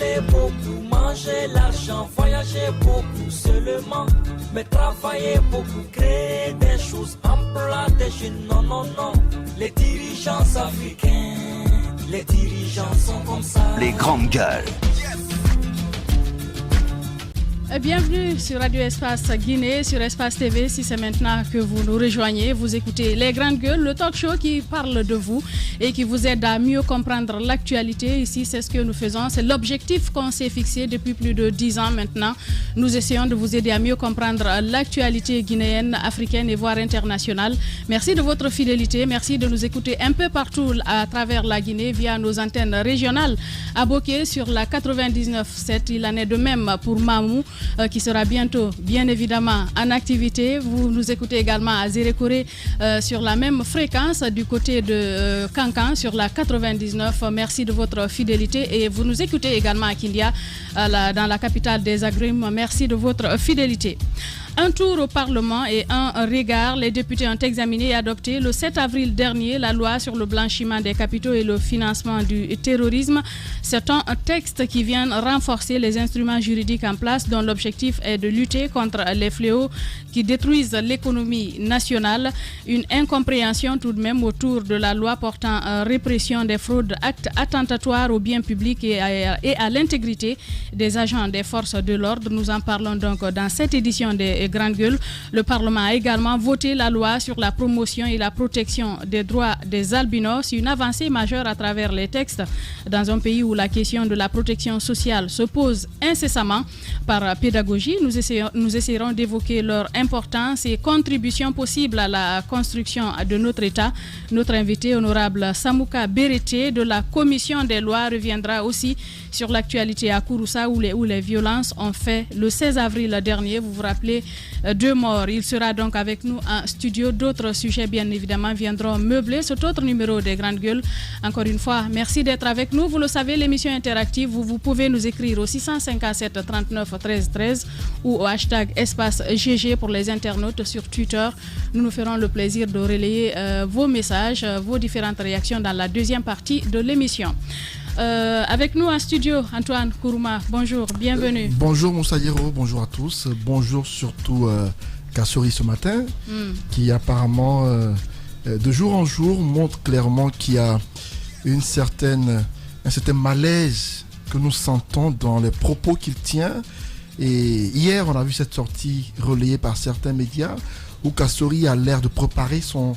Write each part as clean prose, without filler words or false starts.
parler beaucoup, manger l'argent, voyager beaucoup seulement, mais travailler beaucoup, créer des choses, emploi des jeunes, non, non, non. Les dirigeants africains, les dirigeants sont comme ça. Les grandes gueules. Bienvenue sur Radio Espace Guinée, sur Espace TV. Si c'est maintenant que vous nous rejoignez, vous écoutez Les Grandes Gueules, le talk show qui parle de vous et qui vous aide à mieux comprendre l'actualité. Ici, c'est ce que nous faisons. C'est l'objectif qu'on s'est fixé depuis plus de 10 ans maintenant. Nous essayons de vous aider à mieux comprendre l'actualité guinéenne, africaine et voire internationale. Merci de votre fidélité. Merci de nous écouter un peu partout à travers la Guinée via nos antennes régionales. À Boké sur la 99.7. Il en est de même pour Mamou, qui sera bientôt, bien évidemment, en activité. Vous nous écoutez également à Zérékoré sur la même fréquence du côté de Kankan sur la 99. Merci de votre fidélité et vous nous écoutez également à Kindia, dans la capitale des agrumes. Merci de votre fidélité. Un tour au Parlement et un regard. Les députés ont examiné et adopté le 7 avril dernier la loi sur le blanchiment des capitaux et le financement du terrorisme. C'est un texte qui vient renforcer les instruments juridiques en place dont l'objectif est de lutter contre les fléaux qui détruisent l'économie nationale. Une incompréhension tout de même autour de la loi portant répression des fraudes, actes attentatoires au bien public et à l'intégrité des agents des forces de l'ordre. Nous en parlons donc dans cette édition des Grandes Gueules. Le Parlement a également voté la loi sur la promotion et la protection des droits des albinos, une avancée majeure à travers les textes dans un pays où la question de la protection sociale se pose incessamment. Par pédagogie, nous essayerons d'évoquer leur importance et contribution possible à la construction de notre État. Notre invité, honorable Samouka Berete de la Commission des lois, reviendra aussi sur l'actualité à Kouroussa où les violences ont fait le 16 avril dernier. Vous vous rappelez, 2 morts. Il sera donc avec nous en studio. D'autres sujets, bien évidemment, viendront meubler cet autre numéro des Grandes Gueules. Encore une fois, merci d'être avec nous. Vous le savez, l'émission interactive, vous pouvez nous écrire au 657 39 13 13 ou au hashtag Espace GG pour les internautes sur Twitter. Nous ferons le plaisir de relayer vos messages, vos différentes réactions dans la deuxième partie de l'émission. Avec nous en studio, Antoine Kourouma, bonjour, bienvenue. Bonjour Moussa Hiro, bonjour à tous. Bonjour surtout Kassori ce matin, qui apparemment, de jour en jour, montre clairement qu'il y a un certain malaise que nous sentons dans les propos qu'il tient. Et hier, on a vu cette sortie relayée par certains médias où Kassori a l'air de préparer son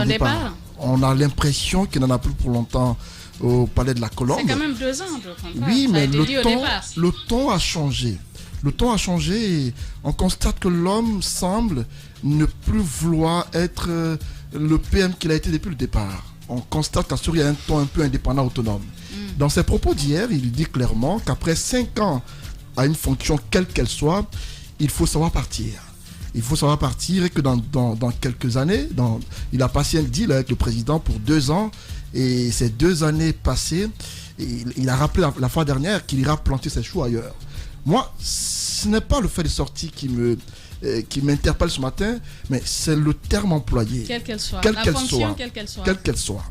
départ. On a l'impression qu'il n'en a plus pour longtemps au Palais de la Colombe. C'est quand même 2 ans de contrat. Oui, mais le ton a changé. Le ton a changé et on constate que l'homme semble ne plus vouloir être le PM qu'il a été depuis le départ. On constate qu'Assouri a un ton un peu indépendant, autonome. Dans ses propos d'hier, il dit clairement qu'après 5 ans à une fonction quelle qu'elle soit, il faut savoir partir. Il faut savoir partir et que dans quelques années, il a passé un deal avec le président pour 2 ans. Et ces 2 années passées, il a rappelé la fois dernière qu'il ira planter ses choux ailleurs. Moi, ce n'est pas le fait de sortir qui m'interpelle ce matin, mais c'est le terme employé. Quelle qu'elle soit. La fonction, quelle qu'elle soit.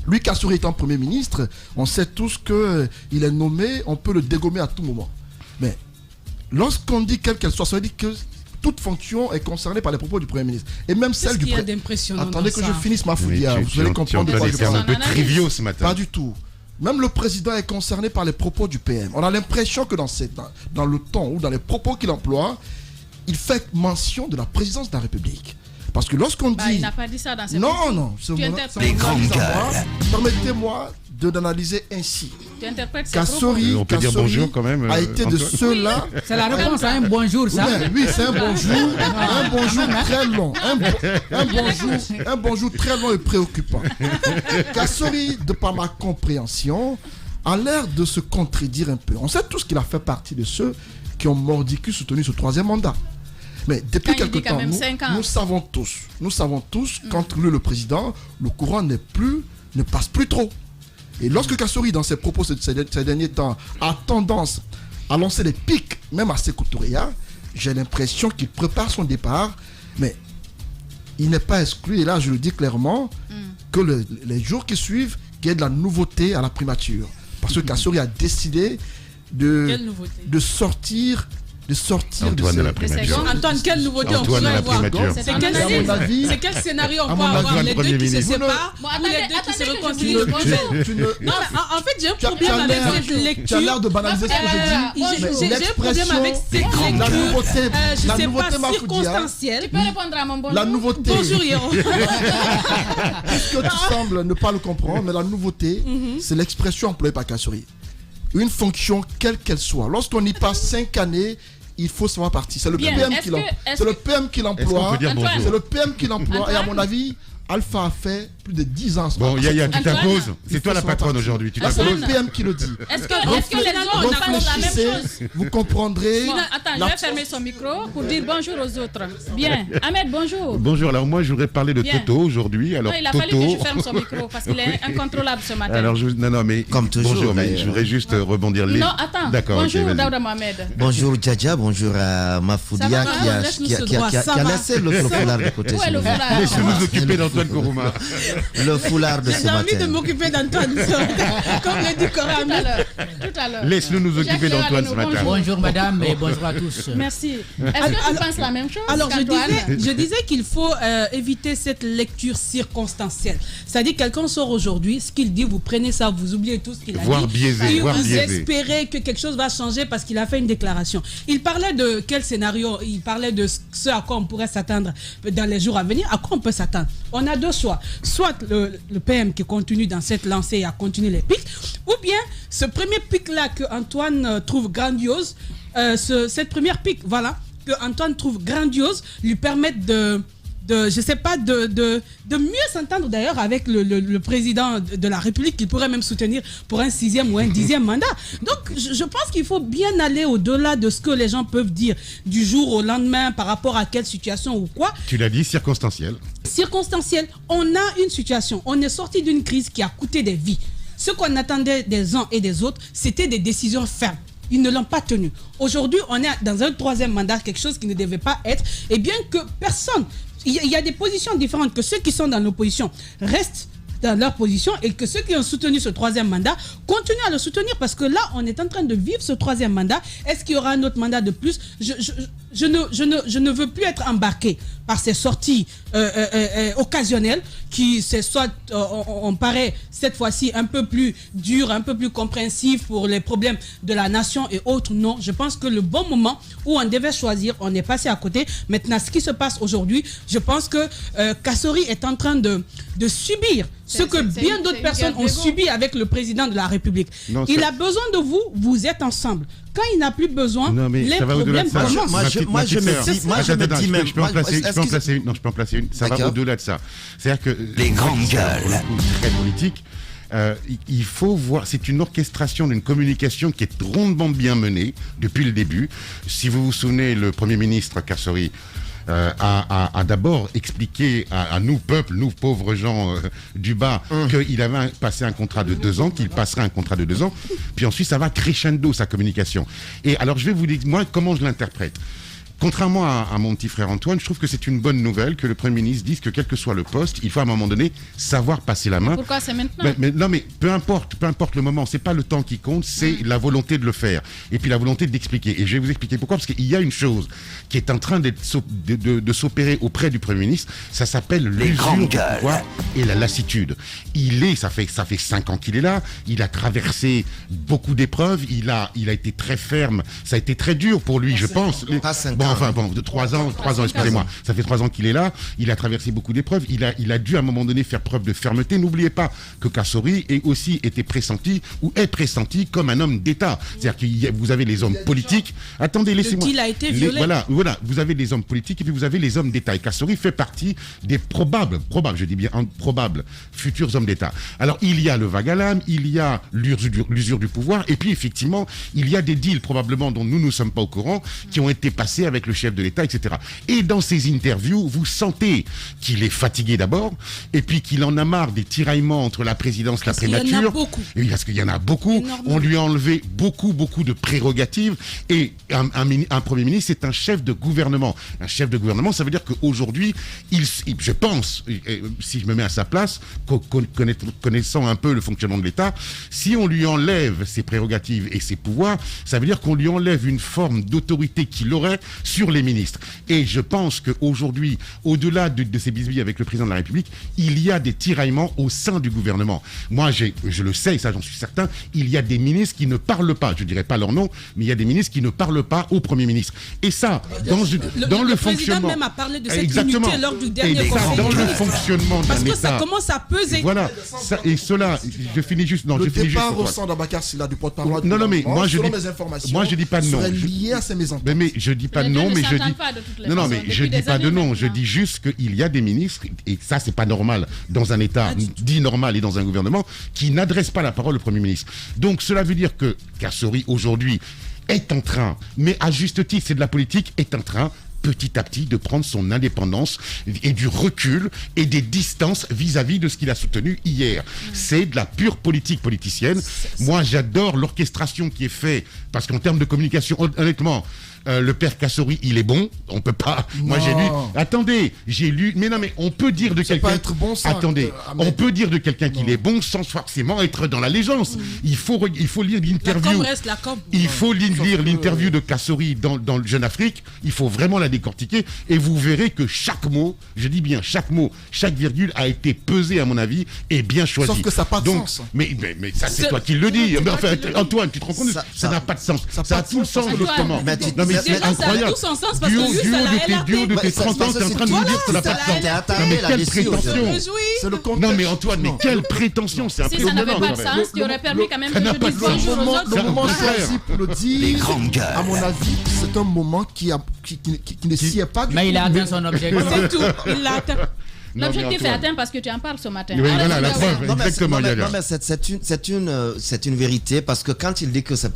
Lui, Kassouri étant Premier ministre, on sait tous qu'il est nommé, on peut le dégommer à tout moment. Mais lorsqu'on dit quelle qu'elle soit, ça veut dire que toute fonction est concernée par les propos du Premier ministre. Et même celle du Président. Attendez que je finisse ma fouillia. Vous allez comprendre pourquoi je parle. Un peu triviaux ce matin. Pas du tout. Même le président est concerné par les propos du PM. On a l'impression que dans le ton ou dans les propos qu'il emploie, il fait mention de la présidence de la République. Parce que lorsqu'on dit... il n'a pas dit ça dans ses propos. Non. Les grandes gueules. Permettez-moi d'analyser ainsi. Tu interprètes Kassori, on peut dire bonjour quand même. A été de ceux-là. C'est la réponse à un bonjour, ça. Oui, c'est un bonjour. Un bonjour très long. Un bonjour très long et préoccupant. Kassori, de par ma compréhension, a l'air de se contredire un peu. On sait tous qu'il a fait partie de ceux qui ont mordicus soutenu ce 3e mandat. Mais depuis quelque temps, nous savons tous qu'entre lui et le président, le courant ne passe plus trop. Et lorsque Kassori, dans ses propos ces derniers temps, a tendance à lancer des pics, même à Sékou Touréa, j'ai l'impression qu'il prépare son départ, mais il n'est pas exclu, et là je le dis clairement, que les jours qui suivent, qu'il y ait de la nouveauté à la primature. Parce que Kassori a décidé de sortir Antoine de à la primature. Antoine, quelle nouveauté Antoine on à la pourrait avoir? primature. C'est quel scénario on peut avoir? Les deux qui se séparent ou les deux qui se réconcilient? Non, en fait, j'ai un problème avec cette lecture. Tu as l'air de banaliser ce que je dis. J'ai un problème avec cette lecture. Je sais pas, circonstancielle. Tu peux répondre à mon bonjour. La nouveauté. Bonjour, Yéron. Puisque tu sembles ne pas le comprendre, mais la nouveauté, c'est l'expression employée par Kassory. Une fonction, quelle qu'elle soit. Lorsqu'on y passe 5 années, il faut savoir partir. C'est le PM qui l'emploie. C'est le PM qui l'emploie. C'est le PM qui l'emploie. Et à mon avis, Alpha a fait plus de 10 ans. Bon, Yaya, tu t'imposes. C'est toi la patronne aujourd'hui. Tu c'est t'imposes. le PM qui le dit. Est-ce que les autres pensent la même chose? Vous comprendrez. Bon, attends, je vais fermer son micro pour dire bonjour aux autres. Bien. Ahmed, bonjour. Bonjour, alors moi je voudrais parler de Bien. Toto aujourd'hui. Alors, Non, il a Toto... fallu que je ferme son micro parce qu'il est incontrôlable ce matin. Alors, non, mais Comme toujours, bonjour, mais d'ailleurs. je voudrais juste rebondir. Non, attends. D'accord, Bonjour, ok, vas-y. Daouda Mohamed. Bonjour Djadja, bonjour à Mafoudia Ça va, qui a laissé le foulard de côté. Où est le s'il vous plaît. foulard? Laissez-nous occuper d'Antoine Kourouma. Le foulard de ce J'ai envie de matin. m'occuper d'Antoine ce matin, comme le dit Coram. Tout à l'heure. Laisse-nous nous occuper Jacques d'Antoine ce Gérard, matin. Bonjour madame et bonjour à tous. Merci. Est-ce que tu penses la même chose Alors, qu'Antoine? je disais qu'il faut éviter cette lecture circonstancielle. C'est-à-dire, quelqu'un sort aujourd'hui, ce qu'il dit, vous prenez ça, vous oubliez tout ce qu'il a Voire dit. biaisé, Et voire vous biaisé. espérez que quelque chose va changer parce qu'il a fait une déclaration. Il parlait de quel scénario? Il parlait de ce à quoi on pourrait s'attendre dans les jours à venir. À quoi on peut s'attendre? On a deux choix. Soit le PM qui continue dans cette lancée et à continuer les pics, ou bien ce premier pic-là que Antoine trouve grandiose, cette première pic, voilà, que Antoine trouve grandiose, lui permettre de mieux s'entendre d'ailleurs avec le président de la République qu'il pourrait même soutenir pour un 6e ou un 10e mandat. Donc je pense qu'il faut bien aller au-delà de ce que les gens peuvent dire du jour au lendemain par rapport à quelle situation ou quoi. Tu l'as dit, circonstanciel. Circonstanciel, on a une situation, on est sorti d'une crise qui a coûté des vies. Ce qu'on attendait des uns et des autres, c'était des décisions fermes. Ils ne l'ont pas tenu. Aujourd'hui, on est dans un 3e mandat, quelque chose qui ne devait pas être. Et bien que personne, il y a des positions différentes, que ceux qui sont dans l'opposition restent dans leur position et que ceux qui ont soutenu ce 3e mandat continuent à le soutenir parce que là, on est en train de vivre ce 3e mandat. Est-ce qu'il y aura un autre mandat de plus? Je ne veux plus être embarqué par ces sorties occasionnelles qui, c'est soit on paraît cette fois-ci un peu plus dur, un peu plus compréhensif pour les problèmes de la nation et autres. Non, je pense que le bon moment où on devait choisir, on est passé à côté. Maintenant, ce qui se passe aujourd'hui, je pense que Kassory est en train de subir ce que bien d'autres personnes ont subi avec le président de la République. Non, il ça... a besoin de vous, vous êtes ensemble. Quand il n'a plus besoin, non, mais les ça va au-delà problèmes de ça. commencent. Moi, je me dis même. Je peux en placer une. Non, je peux en placer une. Ça va au-delà de ça. C'est-à-dire que Les grandes gueules. Très politique. Il faut voir, c'est une orchestration d'une communication qui est rondement bien menée depuis le début. Si vous vous souvenez, le Premier ministre Kassory a d'abord expliqué à nous, peuple, nous pauvres gens du bas, qu'il avait passé un contrat de 2 ans, qu'il passerait un contrat de 2 ans, puis ensuite ça va crescendo sa communication. Et alors je vais vous dire, moi, comment je l'interprète. Contrairement à mon petit frère Antoine, je trouve que c'est une bonne nouvelle que le Premier ministre dise que quel que soit le poste, il faut à un moment donné savoir passer la main. Pourquoi c'est maintenant? Mais peu importe le moment, c'est pas le temps qui compte, c'est la volonté de le faire. Et puis la volonté d'expliquer. Et je vais vous expliquer pourquoi, parce qu'il y a une chose qui est en train de s'opérer auprès du Premier ministre, ça s'appelle l'usure du pouvoir et la lassitude. Ça fait 5 ans qu'il est là, il a traversé beaucoup d'épreuves, il a été très ferme, ça a été très dur pour lui, je pense. Pas 5 ans. De 3 ans, excusez-moi. Ça fait 3 ans qu'il est là. Il a traversé beaucoup d'épreuves. Il a dû à un moment donné faire preuve de fermeté. N'oubliez pas que Kassory est aussi été pressenti ou est pressenti comme un homme d'État. C'est-à-dire que vous avez les hommes politiques. Attendez, laissez-moi. Il a été violé. Voilà. Vous avez les hommes politiques et puis vous avez les hommes d'État. Et Kassory fait partie des probables, je dis bien probables futurs hommes d'État. Alors il y a le vague à l'âme, il y a l'usure du pouvoir et puis effectivement il y a des deals probablement dont nous ne sommes pas au courant qui ont été passés avec avec le chef de l'État, etc. Et dans ses interviews, vous sentez qu'il est fatigué d'abord, et puis qu'il en a marre des tiraillements entre la présidence et la primature. Il y en a beaucoup. Et parce qu'il y en a beaucoup. On lui a enlevé beaucoup de prérogatives. Et un Premier ministre, c'est un chef de gouvernement. Un chef de gouvernement, ça veut dire qu'aujourd'hui, je pense, si je me mets à sa place, connaissant un peu le fonctionnement de l'État, si on lui enlève ses prérogatives et ses pouvoirs, ça veut dire qu'on lui enlève une forme d'autorité qu'il aurait sur les ministres. Et je pense qu'aujourd'hui, au-delà de ces bisbilles avec le président de la République, il y a des tiraillements au sein du gouvernement. Moi, je le sais, et ça j'en suis certain, il y a des ministres qui ne parlent pas, je ne dirais pas leur nom, mais il y a des ministres qui ne parlent pas au Premier ministre. Et ça, dans le fonctionnement... Le président même a parlé de cette unité lors du dernier conseil. Dans le fonctionnement d'un État... Parce que ça commence à peser. Voilà, et cela, je finis juste... Non, le je finis juste départ au centre d'Abakar Sylla du porte-parole du non, mais gouvernement, selon mes informations, moi je dis pas de non. serait lié à ces mésententes. Mais je dis pas de non, mais je dis... Non, mais je dis pas de non, je dis juste qu'il y a des ministres, et ça c'est pas normal dans un État dit normal et dans un gouvernement, qui n'adressent pas la parole au Premier ministre. Donc cela veut dire que Kassori aujourd'hui est en train, mais à juste titre, c'est de la politique, est en train petit à petit de prendre son indépendance et du recul et des distances vis-à-vis de ce qu'il a soutenu hier. C'est de la pure politique politicienne. Moi, j'adore l'orchestration qui est faite, parce qu'en termes de communication, honnêtement, le père Kassori, il est bon. On peut pas. Non. Moi, j'ai lu. Attendez, j'ai lu. Mais non, mais on peut dire de quelqu'un. Pas être bon, ça. Attendez, on peut dire de quelqu'un qu'il est bon sans forcément être dans l'allégeance. Il faut lire l'interview. Il faut lire l'interview de Kassori dans le Jeune Afrique. Il faut vraiment la décortiquer et vous verrez que chaque mot, je dis bien chaque mot, chaque virgule a été pesé à mon avis et bien choisi. Sauf que ça n'a pas de sens. Mais ça c'est toi qui le dis. Mais enfin, Antoine, tu te rends compte, ça n'a pas de sens. Ça a tout le sens justement. Non mais c'est incroyable. Du haut de tes 30 ans, tu es en train de nous dire que ça n'a pas de sens. Non mais quelle prétention. Non mais Antoine, mais quelle prétention. C'est si ça n'avait pas de sens, tu aurais permis quand même que je dise bonjour aux autres. Le moment choisi pour le dire, à mon avis, c'est un moment qui ne s'y est pas du tout. Mais il a atteint son objectif. C'est tout, il l'a atteint. L'objectif est atteint parce que tu en parles ce matin. Oui, voilà, la preuve, exactement. Non, mais c'est une vérité, parce que quand il dit que ça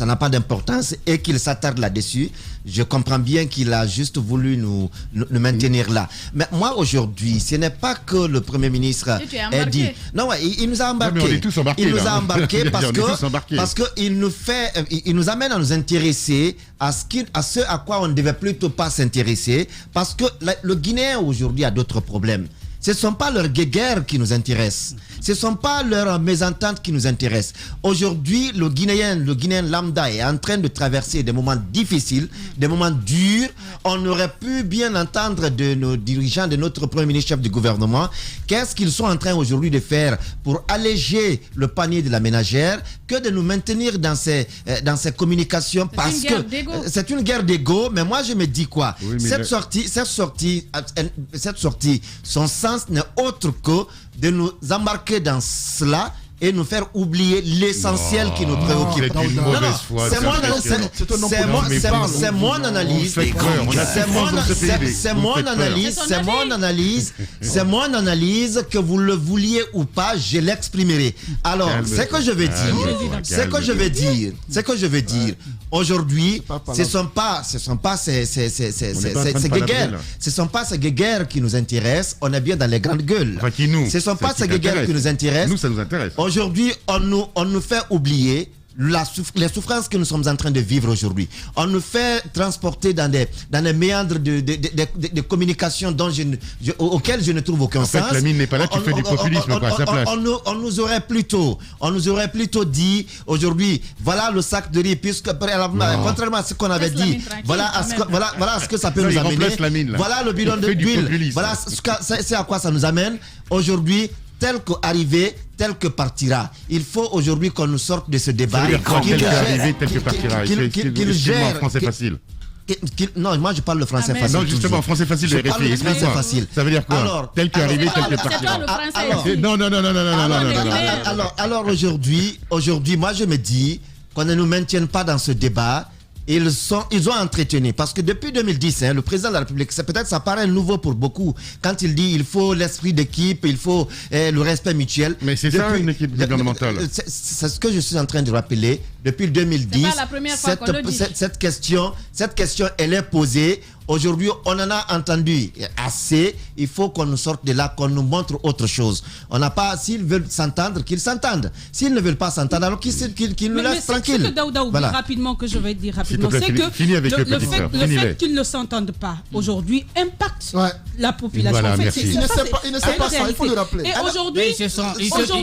n'a pas d'importance et qu'il s'attarde là-dessus, je comprends bien qu'il a juste voulu nous maintenir là. Mais moi, aujourd'hui, ce n'est pas que le Premier ministre ait dit... Non, ouais, il nous a embarqués. On est tous embarqués. Il nous a embarqués parce qu'il nous amène à nous intéresser à ce à quoi on ne devait plutôt pas s'intéresser, parce que le Guinéen aujourd'hui a d'autres problèmes. Ce ne sont pas leurs guéguerres qui nous intéressent. Ce ne sont pas leurs mésententes qui nous intéressent. Aujourd'hui, le Guinéen lambda est en train de traverser des moments difficiles, des moments durs. On aurait pu bien entendre de nos dirigeants, de notre Premier ministre, chef du gouvernement, qu'est-ce qu'ils sont en train aujourd'hui de faire pour alléger le panier de la ménagère, que de nous maintenir dans ces communications, parce que c'est une guerre d'ego. Mais moi, je me dis quoi? Oui, cette sortie, son sens n'est autre que de nous embarquer dans cela et nous faire oublier l'essentiel qui nous préoccupe. C'est mon analyse. C'est mon analyse, que vous le vouliez ou pas, je l'exprimerai. Alors, ce que je veux dire, aujourd'hui, ce ne sont pas ces guéguerres. Ce ne sont pas ces guéguerres qui nous intéressent. On est bien dans les grandes gueules. Ce ne sont pas ces guéguerres qui nous intéressent. Nous, ça nous intéresse. Aujourd'hui, on nous fait oublier les souffrances que nous sommes en train de vivre aujourd'hui. On nous fait transporter dans des méandres de communication auxquels je ne trouve aucun sens. En fait, Lamine n'est pas là, tu fais du populisme à sa place. On nous aurait plutôt dit aujourd'hui, voilà le sac de riz, puisque contrairement à ce qu'on avait dit, voilà ce que ça peut nous amener. Voilà le bidon d'huile. Voilà c'est à quoi ça nous amène. Aujourd'hui, tel qu'arrivé, tel que partira. Il faut aujourd'hui qu'on nous sorte de ce débat. Tel qu'arrivé, tel que partira. Qu'il gère. Français facile. Non, moi je parle le français facile. Non, justement, français facile, j'ai réfléchi. Ça veut dire quoi? Alors, tel qu'arrivé, tel que partira. Non. Alors aujourd'hui, moi je me dis qu'on ne nous maintienne pas dans ce débat. Ils ont entretenu, parce que depuis 2010, le président de la République, ça paraît nouveau pour beaucoup, quand il dit il faut l'esprit d'équipe, il faut le respect mutuel. Mais c'est ça une équipe gouvernementale. C'est ce que je suis en train de rappeler. depuis 2010. C'est pas la première fois qu'on le dit. Cette question, elle est posée. Aujourd'hui, on en a entendu assez. Il faut qu'on nous sorte de là, qu'on nous montre autre chose. On n'a pas, s'ils veulent s'entendre, qu'ils s'entendent. S'ils ne veulent pas s'entendre, alors qu'ils nous laissent tranquilles. Ce que Daouda oublie rapidement, que je vais dire rapidement, c'est que le fait qu'ils ne s'entendent pas aujourd'hui impacte la population. Voilà, en fait, merci. Il ne sait pas ça, il faut le rappeler. Et aujourd'hui,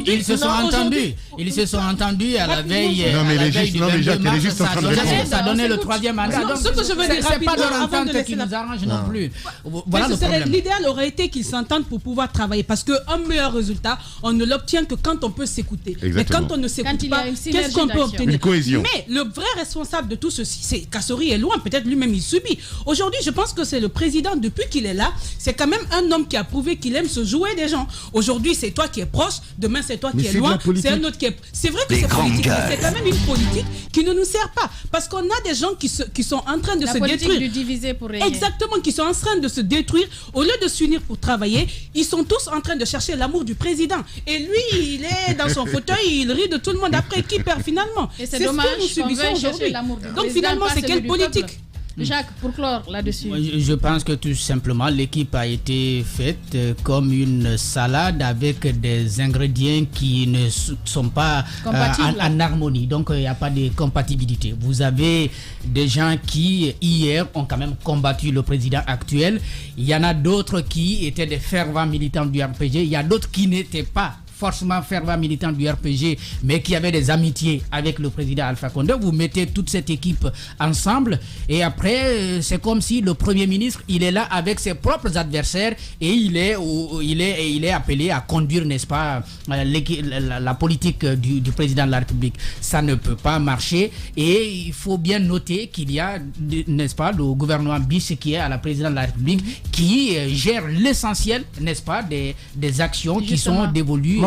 ils se sont entendus à la veille. Non, mais Jacques, elle est juste en train de répondre. Ça donnait le troisième mandat. Ce que je veux dire rapidement, avant de laisser nous arrange non plus. Voilà le problème. L'idéal aurait été qu'ils s'entendent pour pouvoir travailler, parce qu'un meilleur résultat, on ne l'obtient que quand on peut s'écouter. Mais quand on ne s'écoute pas, qu'est-ce qu'on peut obtenir? Une cohésion. Mais le vrai responsable de tout ceci, c'est Kassory est loin, peut-être lui-même il subit. Aujourd'hui, je pense que c'est le président, depuis qu'il est là, c'est quand même un homme qui a prouvé qu'il aime se jouer des gens. Aujourd'hui, c'est toi qui es proche, demain c'est toi qui es loin, c'est un autre qui est... C'est vrai que c'est politique, mais c'est quand même une politique qui ne nous sert pas, parce qu'on a des gens qui sont en train de se détruire. Du diviser pour régner. Exactement, qui sont en train de se détruire. Au lieu de s'unir pour travailler, ils sont tous en train de chercher l'amour du président. Et lui, il est dans son fauteuil, il rit de tout le monde. Après, qui perd finalement? Et c'est dommage ce que nous subissons aujourd'hui. Donc finalement, c'est quelle politique? Jacques, pour clore là-dessus. Je pense que tout simplement l'équipe a été faite comme une salade avec des ingrédients qui ne sont pas en harmonie. Donc il n'y a pas de compatibilité. Vous avez des gens qui hier ont quand même combattu le président actuel. Il y en a d'autres qui étaient des fervents militants du RPG. Il y a d'autres qui n'étaient pas forcément fervent militant du RPG, mais qui avait des amitiés avec le président Alpha Condé. Vous mettez toute cette équipe ensemble et après c'est comme si le Premier ministre il est là avec ses propres adversaires et il est appelé à conduire, n'est-ce pas, la politique du président de la République. Ça ne peut pas marcher et il faut bien noter qu'il y a, n'est-ce pas, le gouvernement bis qui est à la présidence de la République qui gère l'essentiel, n'est-ce pas, des actions qui sont dévolues.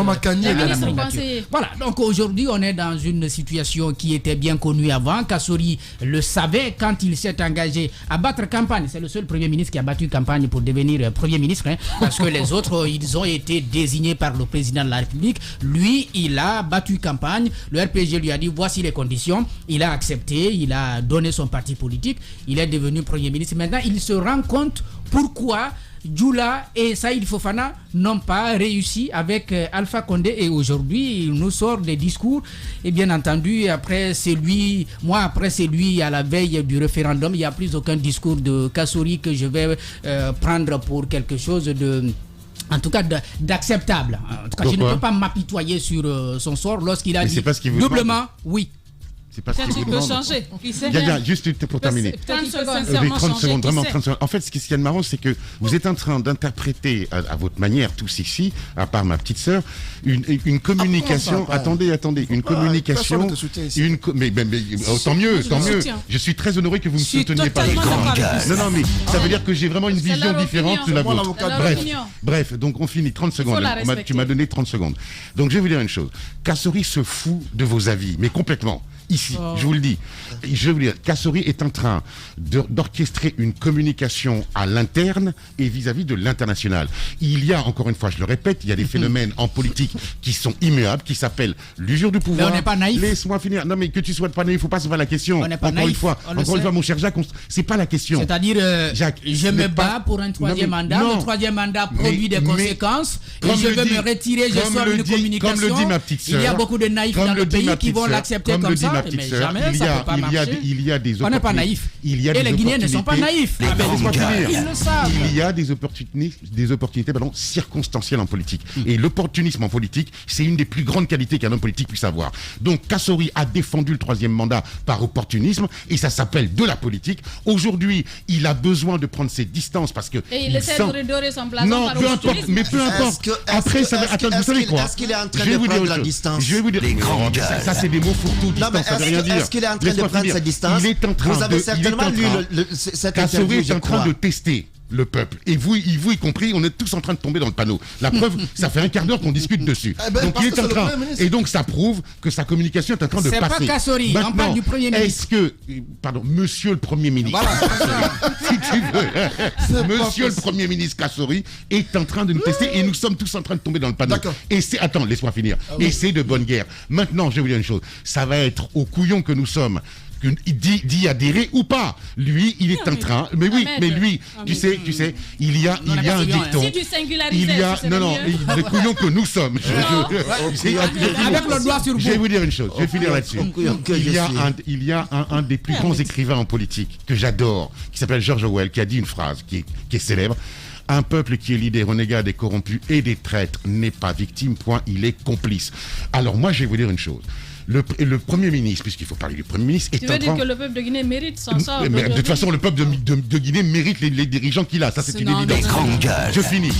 Voilà, donc aujourd'hui on est dans une situation qui était bien connue avant. Kassory le savait quand il s'est engagé à battre campagne. C'est le seul Premier ministre qui a battu campagne pour devenir Premier ministre, parce que les autres ils ont été désignés par le président de la République. Lui il a battu campagne, le RPG lui a dit voici les conditions, il a accepté, il a donné son parti politique, il est devenu Premier ministre. Maintenant il se rend compte pourquoi Djoula et Saïd Fofana n'ont pas réussi avec Alpha Condé, et aujourd'hui il nous sort des discours et bien entendu après c'est lui à la veille du référendum, il n'y a plus aucun discours de Kassory que je vais prendre pour quelque chose de, en tout cas d'acceptable. En tout cas, pourquoi? Je ne peux pas m'apitoyer sur son sort lorsqu'il a dit doublement oui. C'est pas ce qu'il peut changer. Juste pour terminer. 30 secondes, vraiment 30 secondes. En fait, ce qui est marrant, c'est que vous êtes en train d'interpréter à votre manière, tous ici, à part ma petite sœur, une communication. Attendez, une communication. Mais tant mieux. Je suis très honoré que vous me souteniez pas. Non, mais ça veut dire que j'ai vraiment une vision différente de la vôtre. Bref, donc on finit 30 secondes. Tu m'as donné 30 secondes. Donc je vais vous dire une chose. Kassory se fout de vos avis, mais complètement. Ici, je vous le dis. Je vais vous dire, Kassory est en train d'orchestrer une communication à l'interne et vis-à-vis de l'international. Il y a, encore une fois, je le répète, il y a des phénomènes en politique qui sont immuables, qui s'appellent l'usure du pouvoir. Mais on n'est pas naïf. Laisse-moi finir. Non, mais que tu sois pas naïf, il ne faut pas se faire la question. Encore une fois, mon cher Jacques, c'est pas la question. C'est-à-dire, Jacques, je me bats pour un troisième mandat. Le troisième mandat produit des conséquences. Et je veux me retirer, je sors une communication. Comme le dit ma petite sœur. Il y a beaucoup de naïfs dans le pays qui vont l'accepter comme ça. Mais jamais ça peut pas marcher. Il y a des opportunités. On n'est pas naïf. Et les Guinéens ne sont pas naïfs. Ils le savent. Il y a des opportunités circonstancielles en politique. Et l'opportunisme en politique, c'est une des plus grandes qualités qu'un homme politique puisse avoir. Donc Kassory a défendu le troisième mandat par opportunisme et ça s'appelle de la politique. Aujourd'hui, il a besoin de prendre ses distances parce que... Et il essaie de redorer son blason par opportunisme. Mais peu importe. Après, vous savez quoi? Est-ce qu'il est en train de prendre la distance? Je vais vous dire... Ça, c'est des mots fourre-tout. Ça veut rien dire. Est-ce qu'il est en train de prendre sa distance? Vous avez certainement lu cette interview, Kassory est en train de tester le peuple. Et vous y compris, on est tous en train de tomber dans le panneau. La preuve, ça fait un quart d'heure qu'on discute dessus. Donc il est en train... Et donc ça prouve que sa communication est en train de passer. C'est pas Kassory, on parle du Premier ministre. Est-ce que... Pardon, monsieur le Premier ministre. Voilà. tu veux. Monsieur le Premier ministre Kassori est en train de nous tester et nous sommes tous en train de tomber dans le panneau. Et c'est, attends, laisse-moi finir. Et c'est de bonne guerre. Maintenant, je vais vous dire une chose. Ça va être aux couillons que nous sommes d'y adhérer ou pas. Lui, il est en train. Mais oui, mais lui, tu sais, il y a un dicton. Si tu singularises, les couillons que nous sommes. Avec le doigt sur le bout. Je vais vous dire une chose. Je vais finir là-dessus. Il y a un des plus grands écrivains en politique que j'adore, qui s'appelle George Orwell, qui a dit une phrase qui est célèbre. Un peuple qui est l'idée renégat des corrompus et des traîtres n'est pas victime, point, il est complice. Alors moi, je vais vous dire une chose. Le Premier ministre, puisqu'il faut parler du Premier ministre, tu veux dire que le peuple de Guinée mérite son sort? De toute façon, le peuple de Guinée mérite les dirigeants qu'il a. Ça, c'est une évidence. Je finis.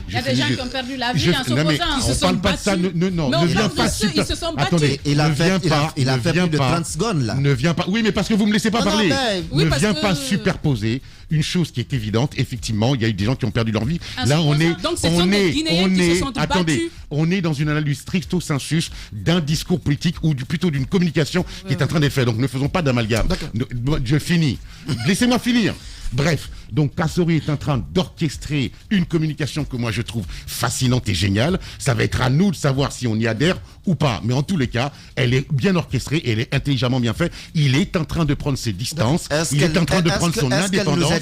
Il y a des gens qui ont perdu la vie en s'opposant. On ne parle pas de ça. Ne viens pas. Ils se sont battus. Attendez, il a fait plus de 30 secondes là. Ne viens pas. Oui, mais parce que vous ne me laissez pas parler. Ne viens pas superposer une chose qui est évidente. Effectivement, il y a eu des gens qui ont perdu leur vie. Là, on est dans une analyse stricto sensus d'un discours politique ou plutôt d'une communication qui est en train d'être faite. Donc ne faisons pas d'amalgame. Je finis. Laissez-moi finir. Bref, donc Kassori est en train d'orchestrer une communication que moi je trouve fascinante et géniale. Ça va être à nous de savoir si on y adhère ou pas. Mais en tous les cas, elle est bien orchestrée, elle est intelligemment bien faite. Il est en train de prendre ses distances, il est en train de prendre son indépendance.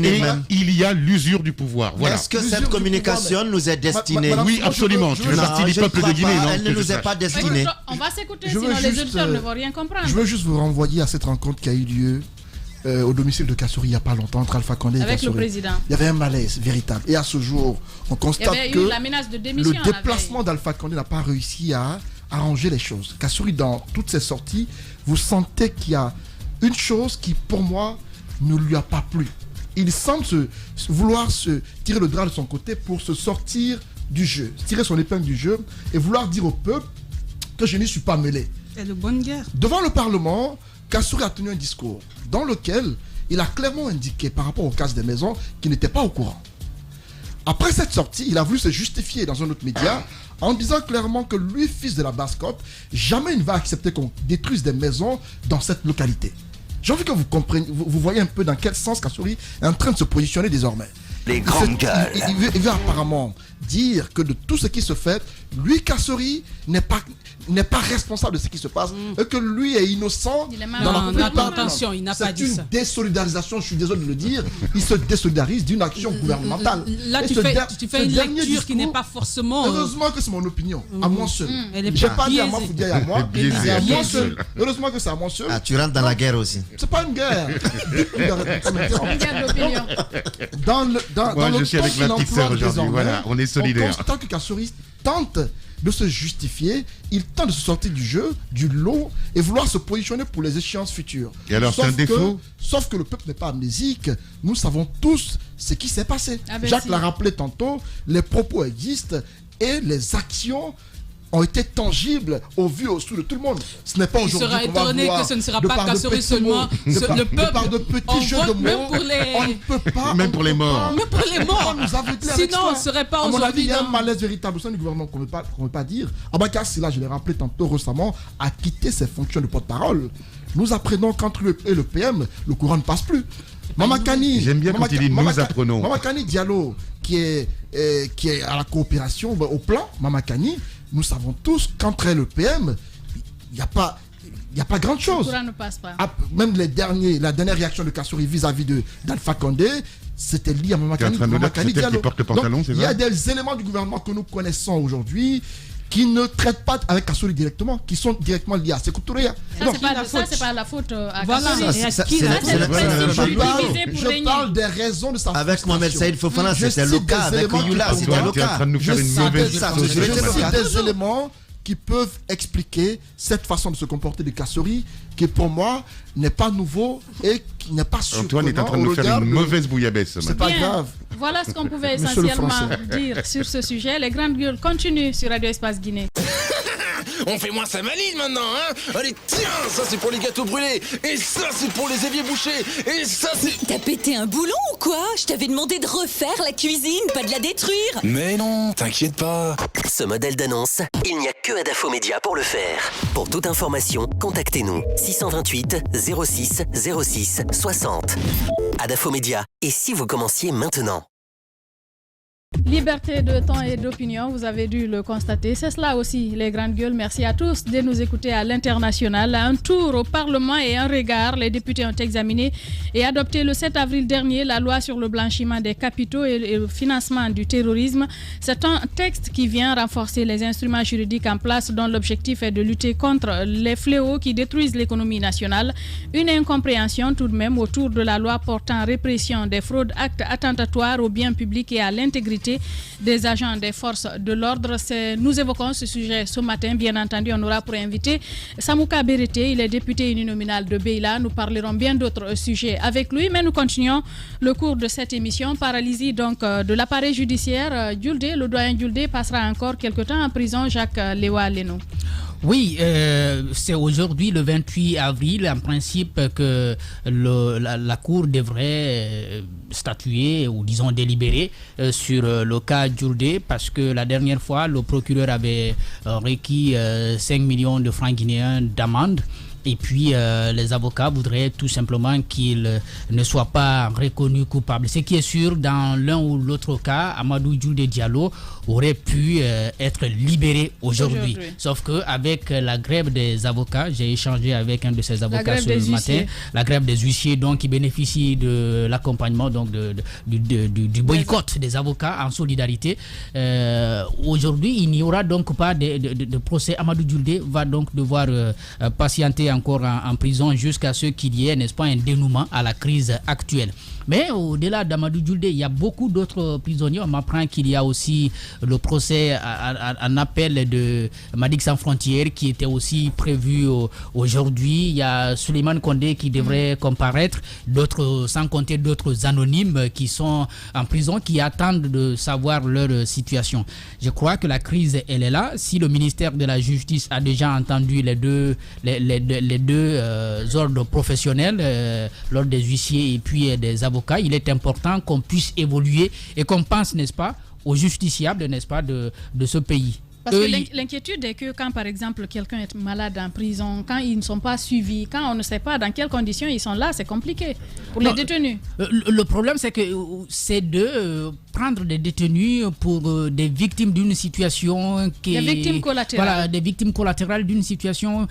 Et il y a l'usure du pouvoir. Voilà. Est-ce que cette communication nous est destinée? Oui, absolument. Tu fais partie du peuple de Guinée, non? Elle ne nous est pas destinée. On va s'écouter, sinon les auditeurs ne vont rien comprendre. Je veux juste vous renvoyer à cette rencontre qui a eu lieu au domicile de Kassori il n'y a pas longtemps entre Alpha Condé et Kassori. Avec le président. Il y avait un malaise véritable. Et à ce jour, on constate que le déplacement d'Alpha Condé n'a pas réussi à arranger les choses. Kassori, dans toutes ses sorties, vous sentez qu'il y a une chose qui, pour moi, ne lui a pas plu. Il semble vouloir se tirer le drap de son côté pour se sortir du jeu, tirer son épingle du jeu et vouloir dire au peuple que je n'y suis pas mêlé. C'est de bonne guerre. Devant le Parlement, Kassori a tenu un discours dans lequel il a clairement indiqué par rapport au cas des maisons qu'il n'était pas au courant. Après cette sortie, il a voulu se justifier dans un autre média en disant clairement que lui, fils de la Basse-Côte, jamais il ne va accepter qu'on détruise des maisons dans cette localité. J'ai envie que vous compreniez, vous voyez un peu dans quel sens Kassori est en train de se positionner désormais. Les grandes gueules. Il veut apparemment dire que de tout ce qui se fait, lui, Kassori, n'est pas responsable de ce qui se passe et que lui est innocent. Attention, il n'a pas dit ça. C'est une désolidarisation, je suis désolé de le dire. Il se désolidarise d'une action gouvernementale. Là, tu fais une lecture qui n'est pas forcément... Heureusement que c'est mon opinion, à moi seul. Je n'ai pas dit à moi, Foudia et à moi. C'est à moi seul. Heureusement que c'est à moi seul. Ah, tu rentres dans la guerre aussi. C'est pas une guerre. Une guerre d'opinion. Moi, je suis avec ma petite sœur aujourd'hui. Voilà, on est solidaires. On constate que Kassori tente de se justifier, il tente de se sortir du jeu, du lot et vouloir se positionner pour les échéances futures. Et alors, c'est un défaut? Sauf que le peuple n'est pas amnésique. Nous savons tous ce qui s'est passé. Jacques l'a rappelé tantôt, les propos existent et les actions ont été tangibles au vu au sou de tout le monde. Ce n'est pas aujourd'hui qu'on va voir que ce ne sera pas Kassori seulement. Le peuple, par de petits jeux de mots, on ne peut pas. Même pour les morts. Même pour les morts. Sinon, on ne serait pas aujourd'hui. À mon avis, il y a un malaise véritable au sein du gouvernement qu'on ne peut pas dire. Abakar Silla, je l'ai rappelé tantôt récemment, a quitté ses fonctions de porte-parole. Nous apprenons qu'entre lui et le PM, le courant ne passe plus. Mamakani, j'aime bien quand il dit nous apprenons. Mamakani Diallo, qui est à la coopération, au plan, Mamakani, nous savons tous qu'entre elle et le PM, il n'y a pas grand chose. Le courant ne passe pas. Même la dernière réaction de Kassori vis-à-vis d'Alpha Condé, c'était lié à Mamakani Diallo. Donc, il y a des éléments du gouvernement que nous connaissons aujourd'hui qui ne traitent pas avec Kassori directement, qui sont directement liés à Sékou Touré. Ça, c'est pas la faute à Kassori. Je parle des raisons de sa frustration. Avec Mohamed Saïd Fofana, c'était le cas. Avec Yula, c'était le cas. Tu es en train de nous faire une mauvaise Je cite des éléments qui peuvent expliquer cette façon de se comporter de Kassori, qui pour moi n'est pas nouveau et qui n'est pas surprenant. Antoine est en train de nous faire une mauvaise bouillabaisse. C'est pas grave. Voilà ce qu'on pouvait essentiellement dire sur ce sujet. Les grandes gueules continuent sur Radio Espace Guinée. On fait moins sa maline maintenant, hein. Allez, tiens, ça c'est pour les gâteaux brûlés. Et ça c'est pour les éviers bouchés. Et ça c'est... T'as pété un boulon ou quoi? Je t'avais demandé de refaire la cuisine, pas de la détruire. Mais non, t'inquiète pas. Ce modèle d'annonce, il n'y a que Adafo Média pour le faire. Pour toute information, contactez-nous 628 06 06 60. Adafo Média, et si vous commenciez maintenant? Liberté de temps et d'opinion, vous avez dû le constater. C'est cela aussi, les grandes gueules. Merci à tous de nous écouter à l'international. Un tour au Parlement et un regard. Les députés ont examiné et adopté le 7 avril dernier la loi sur le blanchiment des capitaux et le financement du terrorisme. C'est un texte qui vient renforcer les instruments juridiques en place dont l'objectif est de lutter contre les fléaux qui détruisent l'économie nationale. Une incompréhension tout de même autour de la loi portant répression des fraudes, actes attentatoires aux biens publics et à l'intégrité des agents des forces de l'ordre. Nous évoquons ce sujet ce matin. Bien entendu, on aura pour invité Samouka Berete, il est député uninominal de Beila. Nous parlerons bien d'autres sujets avec lui, mais nous continuons le cours de cette émission. Paralysie donc de l'appareil judiciaire. Djuldé, le doyen Djuldé passera encore quelque temps en prison. Jacques Lewa Leno. Oui, c'est aujourd'hui le 28 avril en principe que la Cour devrait statuer ou disons délibérer sur le cas Djuldé, parce que la dernière fois le procureur avait requis 5 millions de francs guinéens d'amende. Et puis les avocats voudraient tout simplement qu'il ne soit pas reconnu coupable. Ce qui est sûr, dans l'un ou l'autre cas, Amadou Djuldé Diallo aurait pu être libéré aujourd'hui. Sauf qu'avec la grève des avocats, j'ai échangé avec un de ces avocats ce matin, la grève des huissiers, donc qui bénéficie de l'accompagnement donc du boycott des avocats en solidarité. Aujourd'hui, il n'y aura donc pas de procès. Amadou Djuldé va donc devoir patienter encore en prison jusqu'à ce qu'il y ait, n'est-ce pas, un dénouement à la crise actuelle. Mais au-delà d'Amadou Djuldé, il y a beaucoup d'autres prisonniers. On m'apprend qu'il y a aussi le procès en appel de Madic Sans Frontières qui était aussi prévu aujourd'hui. Il y a Souleymane Kondé qui devrait comparaître, d'autres, sans compter d'autres anonymes qui sont en prison, qui attendent de savoir leur situation. Je crois que la crise, elle est là. Si le ministère de la Justice a déjà entendu les deux ordres professionnels, l'ordre des huissiers et puis des avocats, il est important qu'on puisse évoluer et qu'on pense, n'est-ce pas, aux justiciables, n'est-ce pas, de ce pays. Parce que l'inquiétude est que quand, par exemple, quelqu'un est malade en prison, quand ils ne sont pas suivis, quand on ne sait pas dans quelles conditions ils sont là, c'est compliqué pour les détenus. Le problème, c'est que c'est de prendre des détenus pour des victimes d'une situation qui des victimes collatérales. Voilà, des victimes collatérales d'une situation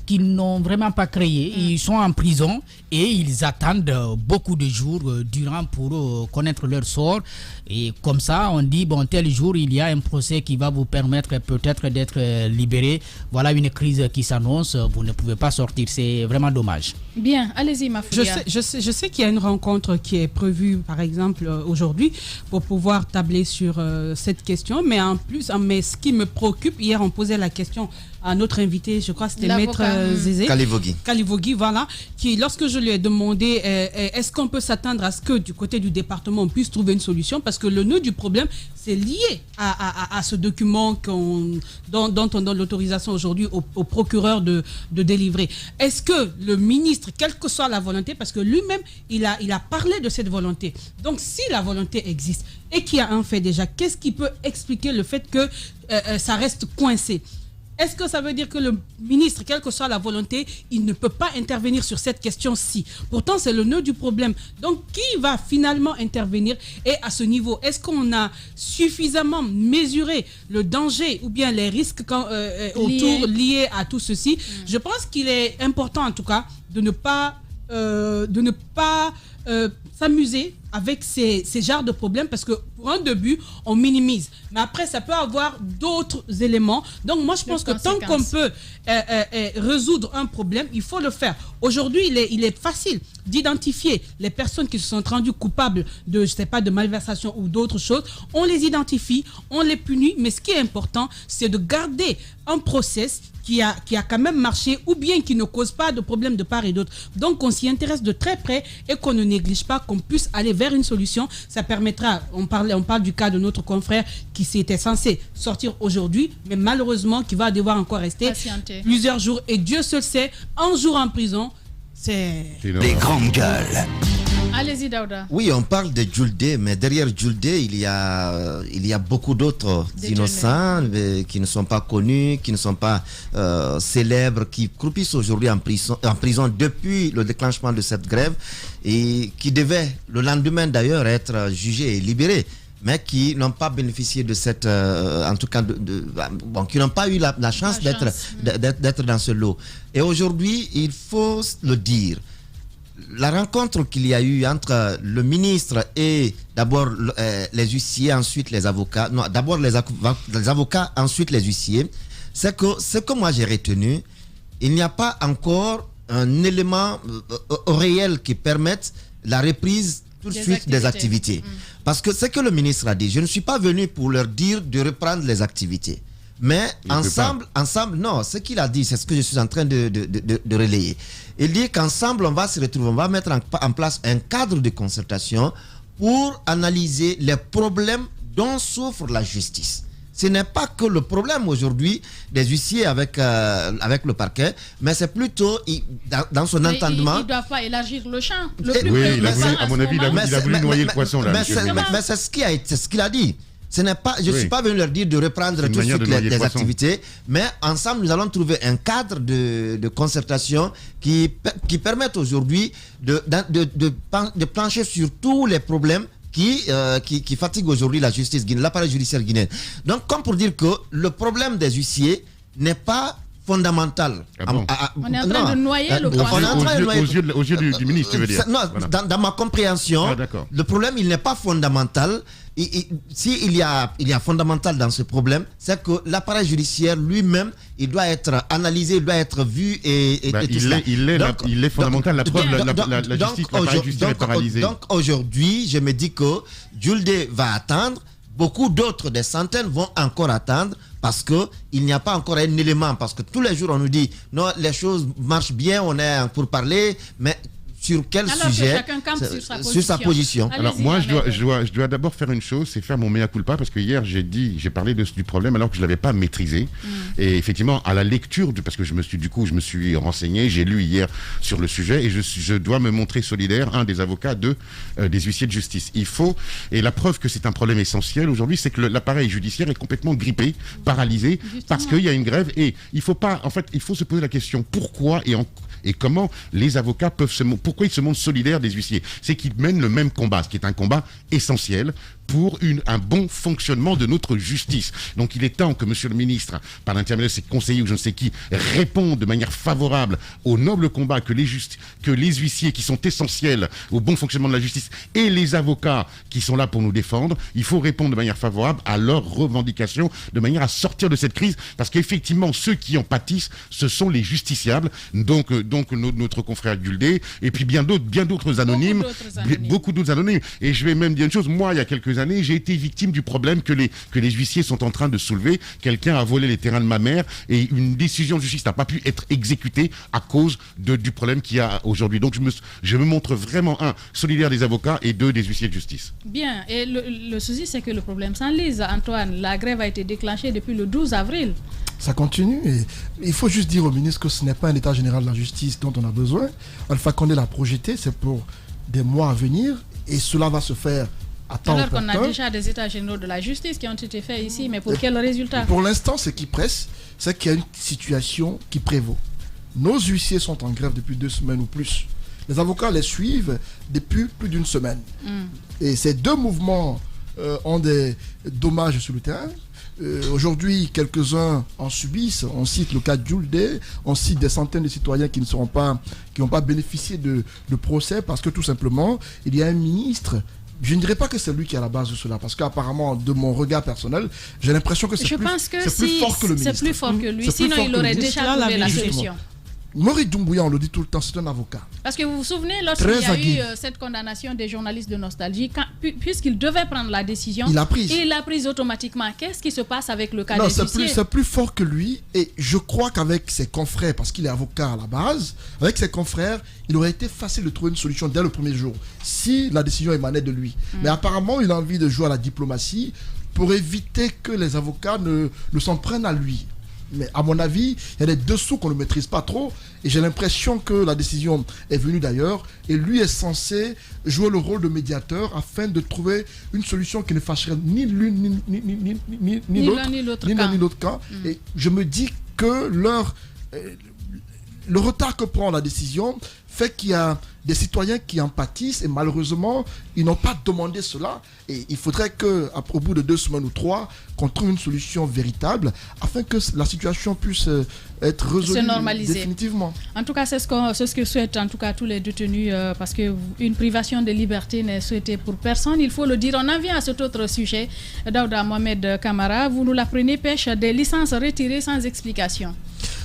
qu'ils n'ont vraiment pas créée. Ils sont en prison et ils attendent beaucoup de jours durant pour connaître leur sort. Et comme ça, on dit, bon, tel jour, il y a un procès qui va vous permettre peut-être d'être libéré. Voilà une crise qui s'annonce. Vous ne pouvez pas sortir. C'est vraiment dommage. Bien, allez-y, Mafouria. Je sais qu'il y a une rencontre qui est prévue, par exemple, aujourd'hui, pour pouvoir tabler sur cette question. Mais en plus, mais ce qui me préoccupe, hier, on posait la question à notre invité, je crois que c'était Maître Zézé. Kalivogui, voilà. Qui, lorsque je lui ai demandé, est-ce qu'on peut s'attendre à ce que du côté du département, on puisse trouver une solution? Parce que le nœud du problème, c'est lié à ce document dont on donne l'autorisation aujourd'hui au procureur de délivrer. Est-ce que le ministre, quelle que soit la volonté, parce que lui-même, il a parlé de cette volonté. Donc, si la volonté existe et qu'il y a un fait déjà, qu'est-ce qui peut expliquer le fait que ça reste coincé? Est-ce que ça veut dire que le ministre, quelle que soit la volonté, il ne peut pas intervenir sur cette question-ci? Pourtant, c'est le nœud du problème. Donc, qui va finalement intervenir? Et à ce niveau, est-ce qu'on a suffisamment mesuré le danger ou bien les risques liés à tout ceci? Je pense qu'il est important, en tout cas, de ne pas s'amuser avec ces genres de problèmes, parce que pour un début, on minimise. Mais après, ça peut avoir d'autres éléments. Donc moi, je pense que tant qu'on peut résoudre un problème, il faut le faire. Aujourd'hui, il est facile d'identifier les personnes qui se sont rendues coupables de, je sais pas, de malversation ou d'autres choses. On les identifie, on les punit. Mais ce qui est important, c'est de garder un process qui a quand même marché, ou bien qui ne cause pas de problème de part et d'autre. Donc on s'y intéresse de très près et qu'on ne néglige pas, qu'on puisse aller vers vers une solution. Ça permettra, on parle du cas de notre confrère qui s'était censé sortir aujourd'hui, mais malheureusement qui va devoir encore rester plusieurs jours. Et Dieu seul sait, un jour en prison, c'est... Les grandes gueules. Allez-y, Daouda. Oui, on parle de Julde, mais derrière Julde, il y a beaucoup d'autres innocents qui ne sont pas connus, qui ne sont pas célèbres, qui croupissent aujourd'hui en prison depuis le déclenchement de cette grève et qui devaient, le lendemain d'ailleurs, être jugés et libérés, mais qui n'ont pas bénéficié de cette, en tout cas, qui n'ont pas eu la chance d'être dans ce lot. Et aujourd'hui, il faut le dire, la rencontre qu'il y a eu entre le ministre et d'abord les huissiers, ensuite les avocats, non, d'abord les avocats, ensuite les huissiers, c'est que ce que moi j'ai retenu, il n'y a pas encore un élément réel qui permette la reprise tout de suite des activités. Parce que ce que le ministre a dit, je ne suis pas venu pour leur dire de reprendre les activités. Mais ensemble, non, ce qu'il a dit, c'est ce que je suis en train de relayer. Il dit qu'ensemble, on va se retrouver, on va mettre en place un cadre de concertation pour analyser les problèmes dont souffre la justice. Ce n'est pas que le problème aujourd'hui des huissiers avec le parquet, mais c'est plutôt dans son entendement. Il ne doit pas élargir le champ. Oui, à mon avis, il a voulu noyer le poisson là. Mais c'est ce qu'il a dit. Je ne suis pas venu leur dire de reprendre tout de suite les activités, mais ensemble, nous allons trouver un cadre de concertation qui permette aujourd'hui de plancher sur tous les problèmes qui fatiguent aujourd'hui la justice guinéenne, l'appareil judiciaire guinéen. Donc, comme pour dire que le problème des huissiers n'est pas fondamental. On est en train de noyer le poisson. Aux yeux du ministre, tu veux dire. Non, voilà. Dans ma compréhension, le problème, il n'est pas fondamental. S'il y a fondamental dans ce problème, c'est que l'appareil judiciaire lui-même, il doit être analysé, il doit être vu et tout ça. Il est fondamental. La preuve, la justice, l'appareil judiciaire est paralysé. Donc aujourd'hui, je me dis que Julde va attendre. Beaucoup d'autres, des centaines, vont encore attendre parce qu'il n'y a pas encore un élément. Parce que tous les jours, on nous dit non, les choses marchent bien, on est pour parler, mais sur quel sujet? Chacun campe sur sa position. Alors moi, je dois d'abord faire une chose, c'est faire mon mea culpa, parce que hier, j'ai parlé du problème alors que je ne l'avais pas maîtrisé. Et effectivement, à la lecture, parce que je me suis renseigné, j'ai lu hier sur le sujet, et je dois me montrer solidaire, des avocats, des huissiers de justice. Et la preuve que c'est un problème essentiel aujourd'hui, c'est que l'appareil judiciaire est complètement grippé, paralysé, parce qu'il y a une grève, et il faut se poser la question, pourquoi et comment les avocats pourquoi ils se montrent solidaires des huissiers? C'est qu'ils mènent le même combat, ce qui est un combat essentiel pour un bon fonctionnement de notre justice. Donc il est temps que monsieur le ministre, par l'intermédiaire de ses conseillers ou je ne sais qui, répondent de manière favorable au noble combat que les huissiers qui sont essentiels au bon fonctionnement de la justice et les avocats qui sont là pour nous défendre, il faut répondre de manière favorable à leurs revendications, de manière à sortir de cette crise, parce qu'effectivement ceux qui en pâtissent, ce sont les justiciables, donc notre confrère Julde, et puis bien d'autres anonymes, beaucoup d'autres anonymes. Et je vais même dire une chose, moi il y a quelques années, j'ai été victime du problème que les huissiers sont en train de soulever. Quelqu'un a volé les terrains de ma mère et une décision de justice n'a pas pu être exécutée à cause du problème qu'il y a aujourd'hui. Donc je me montre vraiment, solidaire des avocats et des huissiers de justice. Bien, et le souci c'est que le problème s'enlise. Antoine, la grève a été déclenchée depuis le 12 avril. Ça continue et il faut juste dire au ministre que ce n'est pas un état général de la justice dont on a besoin. Alpha Condé l'a projeté, c'est pour des mois à venir et cela va se faire à temps alors qu'on a déjà des états généraux de la justice qui ont été faits ici, mais pour quel résultat? Pour l'instant, ce qui presse, c'est qu'il y a une situation qui prévaut. Nos huissiers sont en grève depuis 2 semaines ou plus. Les avocats les suivent depuis plus d'1 semaine. Et ces 2 mouvements ont des dommages sur le terrain. Aujourd'hui, quelques-uns en subissent. On cite le cas de Julde, on cite des centaines de citoyens qui n'ont pas bénéficié de procès parce que tout simplement, il y a un ministre. Je ne dirais pas que c'est lui qui est à la base de cela, parce qu'apparemment, de mon regard personnel, j'ai l'impression que c'est plus fort que le ministre. C'est plus fort que lui, sinon il aurait déjà trouvé la solution. Maurice Doumbouya, on le dit tout le temps, c'est un avocat. Parce que vous vous souvenez, lorsqu'il y a eu cette condamnation des journalistes de Nostalgie, puisqu'il devait prendre la décision, il l'a prise automatiquement. Qu'est-ce qui se passe avec le cas des huissiers? C'est plus fort que lui. Et je crois qu'avec ses confrères, parce qu'il est avocat à la base, avec ses confrères, il aurait été facile de trouver une solution dès le premier jour, si la décision émanait de lui. Mais apparemment, il a envie de jouer à la diplomatie pour éviter que les avocats ne s'en prennent à lui. Mais à mon avis, il y a des dessous qu'on ne maîtrise pas trop. Et j'ai l'impression que la décision est venue d'ailleurs. Et lui est censé jouer le rôle de médiateur afin de trouver une solution qui ne fâcherait ni l'une ni l'un ni l'autre camp. Et je me dis que le retard que prend la décision fait qu'il y a des citoyens qui en pâtissent et malheureusement, ils n'ont pas demandé cela. Et il faudrait qu'au bout de 2 semaines ou 3, qu'on trouve une solution véritable afin que la situation puisse être résolue définitivement. En tout cas, c'est ce que souhaitent en tout cas tous les détenus parce qu'une privation de liberté n'est souhaitée pour personne. Il faut le dire. On en vient à cet autre sujet. Daouda Mohamed Kamara, vous nous l'apprenez, pêche des licences retirées sans explication.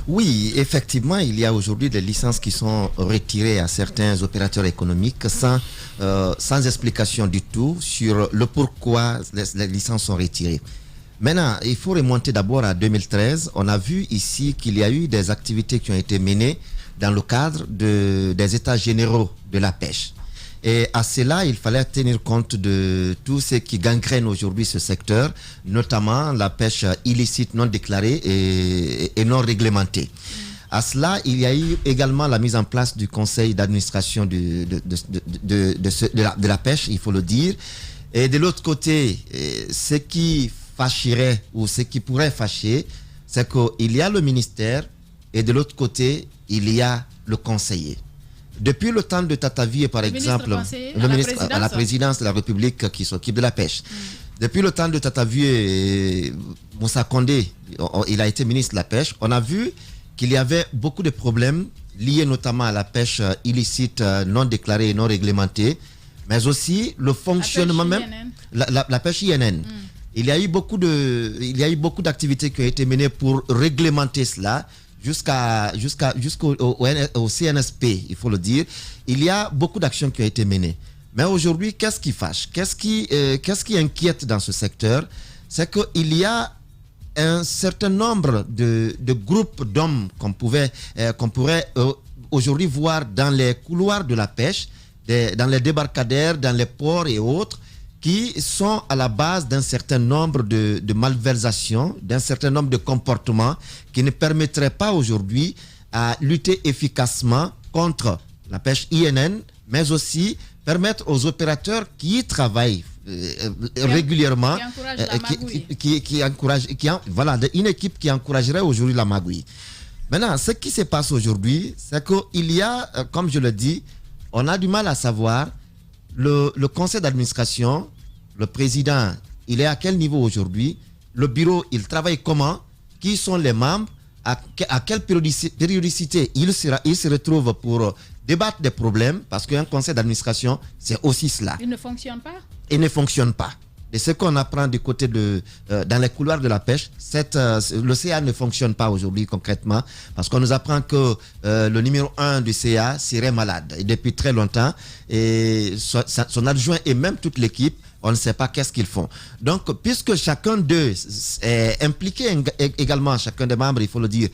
Oui, effectivement, il y a aujourd'hui des licences qui sont retirées à certains opérateurs économiques sans explication du tout sur le pourquoi les licences sont retirées. Maintenant, il faut remonter d'abord à 2013. On a vu ici qu'il y a eu des activités qui ont été menées dans le cadre des états généraux de la pêche. Et à cela, il fallait tenir compte de tout ce qui gangrène aujourd'hui ce secteur, notamment la pêche illicite non déclarée et non réglementée. À cela, il y a eu également la mise en place du conseil d'administration de la pêche, il faut le dire. Et de l'autre côté, ce qui fâcherait ou ce qui pourrait fâcher, c'est qu'il y a le ministère et de l'autre côté, il y a le conseiller. Depuis le temps de Tatavié, par exemple, le ministre à la présidence de la République qui s'occupe de la pêche. Depuis le temps de Tatavié, Moussa Condé, il a été ministre de la pêche. On a vu qu'il y avait beaucoup de problèmes liés notamment à la pêche illicite, non déclarée et non réglementée, mais aussi le fonctionnement même, la pêche INN. Il y a eu beaucoup d'activités qui ont été menées pour réglementer cela. Jusqu'au CNSP, il faut le dire, il y a beaucoup d'actions qui ont été menées. Mais aujourd'hui, qu'est-ce qui fâche? Qu'est-ce qui inquiète dans ce secteur? C'est qu'il y a un certain nombre de groupes d'hommes qu'on pourrait aujourd'hui voir dans les couloirs de la pêche, dans les débarcadères, dans les ports et autres, qui sont à la base d'un certain nombre de malversations, d'un certain nombre de comportements qui ne permettraient pas aujourd'hui à lutter efficacement contre la pêche INN, mais aussi permettre aux opérateurs qui y travaillent régulièrement, une équipe qui encouragerait aujourd'hui la magouille. Maintenant, ce qui se passe aujourd'hui, c'est qu'il y a, comme je le dis, on a du mal à savoir le conseil d'administration, le président, il est à quel niveau aujourd'hui? Le bureau, il travaille comment? Qui sont les membres? À quelle périodicité il se retrouve pour débattre des problèmes? Parce qu'un conseil d'administration, c'est aussi cela. Il ne fonctionne pas? Il ne fonctionne pas. Et ce qu'on apprend du côté dans les couloirs de la pêche, le CA ne fonctionne pas aujourd'hui concrètement parce qu'on nous apprend que le numéro 1 du CA serait malade et depuis très longtemps et son adjoint et même toute l'équipe, on ne sait pas qu'est-ce qu'ils font. Donc, puisque chacun d'eux est impliqué également, chacun des membres, il faut le dire,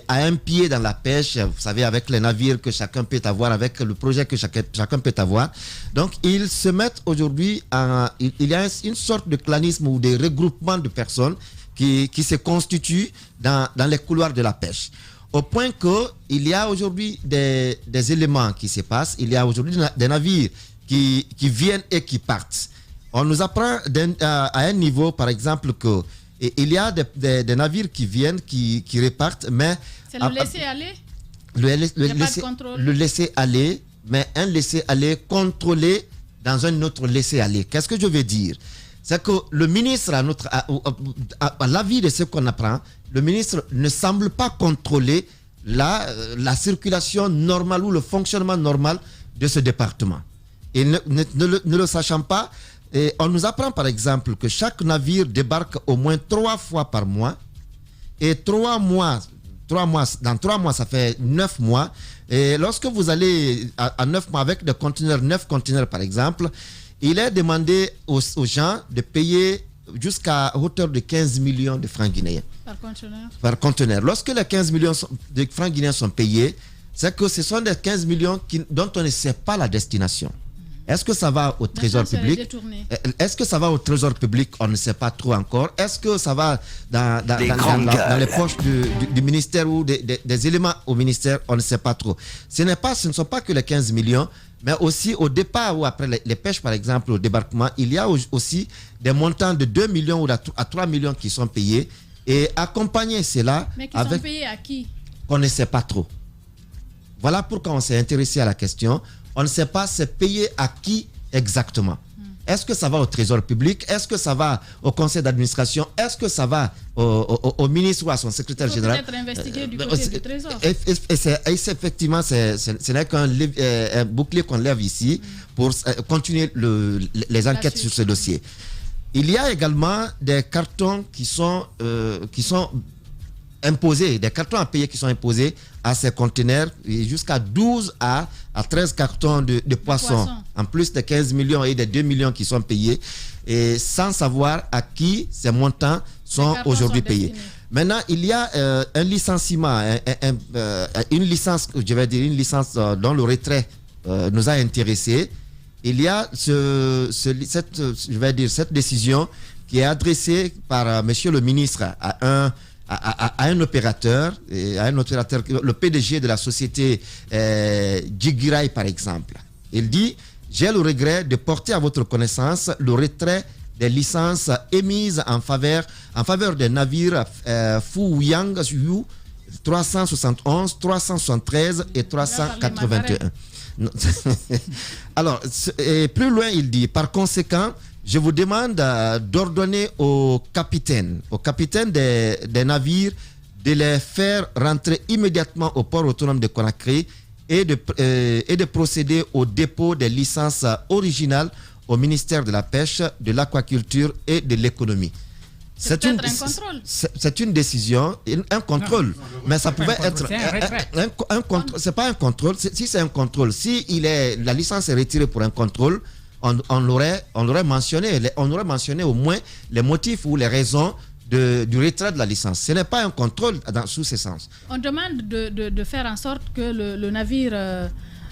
a un pied dans la pêche, vous savez, avec les navires que chacun peut avoir, avec le projet que chacun peut avoir. Donc, ils se mettent aujourd'hui il y a une sorte de clanisme ou de regroupement de personnes qui se constituent dans les couloirs de la pêche. Au point qu'il y a aujourd'hui des éléments qui se passent, il y a aujourd'hui des navires qui viennent et qui partent. On nous apprend à un niveau, par exemple, qu'il y a des navires qui viennent, qui repartent, mais... C'est le laisser-aller? Le laisser-aller, mais un laisser-aller contrôlé dans un autre laisser-aller. Qu'est-ce que je veux dire? C'est que le ministre, à l'avis de ce qu'on apprend, le ministre ne semble pas contrôler la circulation normale ou le fonctionnement normal de ce département. Et ne le sachant pas, et on nous apprend par exemple que chaque navire débarque au moins 3 fois par mois et 3 mois dans 3 mois, ça fait 9 mois. Et lorsque vous allez à 9 mois avec des conteneurs, 9 conteneurs par exemple, il est demandé aux gens de payer jusqu'à hauteur de 15 millions de francs guinéens. Par conteneur. Lorsque les 15 millions de francs guinéens sont payés, c'est que ce sont des 15 millions dont on ne sait pas la destination. Est-ce que ça va au trésor public? Est-ce que ça va au trésor public? On ne sait pas trop encore. Est-ce que ça va dans les poches du ministère ou des éléments au ministère? On ne sait pas trop. Ce ne sont pas que les 15 millions, mais aussi au départ ou après les pêches, par exemple, au débarquement, il y a aussi des montants de 2 millions ou à 3 millions qui sont payés. Et accompagner cela... Mais qui sont payés à qui? On ne sait pas trop. Voilà pourquoi on s'est intéressé à la question. On ne sait pas c'est payé à qui exactement. Est-ce que ça va au trésor public? Est-ce que ça va au conseil d'administration? Est-ce que ça va au ministre ou à son secrétaire général? Peut-être investiguer du côté du trésor. Effectivement, ce n'est qu'un bouclier qu'on lève ici pour continuer les enquêtes sur ce dossier. Il y a également des cartons qui sont imposés, des cartons à payer qui sont imposés à ces conteneurs, jusqu'à 12 à 13 cartons de poissons, en plus des 15 millions et des 2 millions qui sont payés, et sans savoir à qui ces montants sont aujourd'hui payés. Maintenant, il y a un licenciement, une licence dont le retrait nous a intéressés. Il y a cette décision qui est adressée par monsieur le ministre à un opérateur, le PDG de la société Jigirai par exemple. Il dit: j'ai le regret de porter à votre connaissance le retrait des licences émises en faveur des navires Fuyang Yu 371, 373 et 381. Alors, et plus loin, il dit: par conséquent, je vous demande d'ordonner aux capitaines des navires de les faire rentrer immédiatement au port autonome de Conakry et de procéder au dépôt des licences originales au ministère de la Pêche, de l'Aquaculture et de l'Économie. C'est une décision, un contrôle. Non, mais ça pouvait être un contrôle. C'est pas un contrôle. Si c'est un contrôle, la licence est retirée pour un contrôle, on l'aurait mentionné au moins les motifs ou les raisons du retrait de la licence. Ce n'est pas un contrôle sous ce sens. On demande de faire en sorte que le navire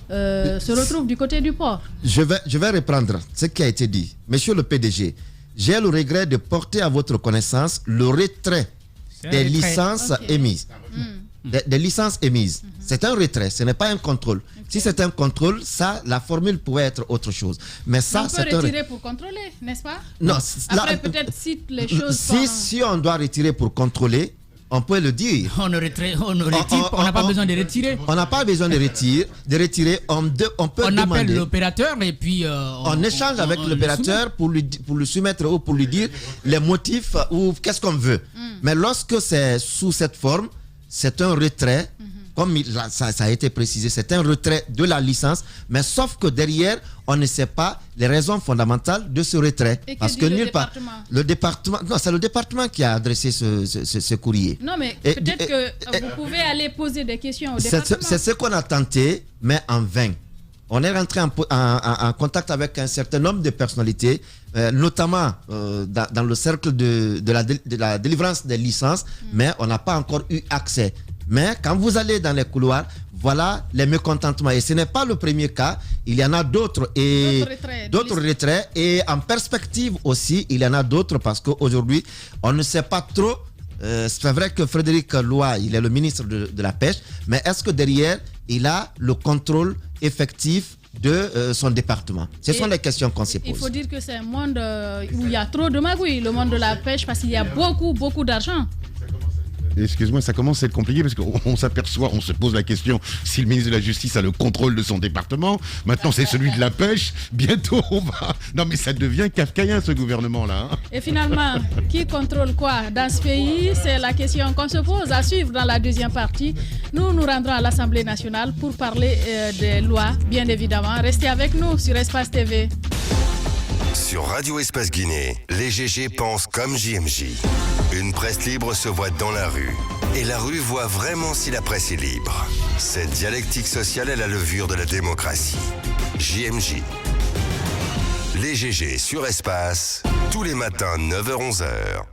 se retrouve du côté du port. Je vais reprendre ce qui a été dit. Monsieur le PDG, j'ai le regret de porter à votre connaissance le retrait des licences émises. Des licences émises. C'est un retrait, ce n'est pas un contrôle. Si c'est un contrôle, la formule pourrait être autre chose. Mais ça, on peut retirer pour contrôler, n'est-ce pas? Non. Après, peut-être si les choses si on doit retirer pour contrôler, on peut le dire. On n'a pas besoin de retirer. On n'a pas besoin de retirer. On peut demander. On appelle l'opérateur et puis on échange avec l'opérateur pour lui soumettre ou pour lui dire les motifs ou qu'est-ce qu'on veut. Mais lorsque c'est sous cette forme, c'est un retrait. Comme ça a été précisé, c'est un retrait de la licence, mais sauf que derrière, on ne sait pas les raisons fondamentales de ce retrait. Et parce que nulle part. Le département, non, c'est le département qui a adressé ce courrier. Non, mais peut-être que vous pouvez aller poser des questions au département. C'est ce qu'on a tenté, mais en vain. On est rentré en contact avec un certain nombre de personnalités, notamment dans le cercle de la délivrance des licences, mais on n'a pas encore eu accès. Mais quand vous allez dans les couloirs, voilà les mécontentements. Et ce n'est pas le premier cas. Il y en a d'autres. D'autres retraits. Et en perspective aussi, il y en a d'autres parce qu'aujourd'hui, on ne sait pas trop. C'est vrai que Frédéric Loy, il est le ministre de la Pêche. Mais est-ce que derrière, il a le contrôle effectif de son département? Ce sont les questions qu'on se pose. Il faut dire que c'est un monde où il y a trop de magouilles, le monde de la pêche, parce qu'il y a beaucoup d'argent. Excuse-moi, ça commence à être compliqué parce qu'on s'aperçoit, on se pose la question si le ministre de la Justice a le contrôle de son département. Maintenant, c'est celui de la pêche. Bientôt, on va... Non, mais ça devient kafkaïen, ce gouvernement-là. Hein. Et finalement, qui contrôle quoi dans ce pays? C'est la question qu'on se pose. À suivre dans la deuxième partie. Nous nous rendrons à l'Assemblée nationale pour parler des lois, bien évidemment. Restez avec nous sur Espace TV. Sur Radio Espace Guinée, les GG pensent comme JMJ. Une presse libre se voit dans la rue. Et la rue voit vraiment si la presse est libre. Cette dialectique sociale est la levure de la démocratie. JMJ. Les GG sur Espace, tous les matins 9h-11h.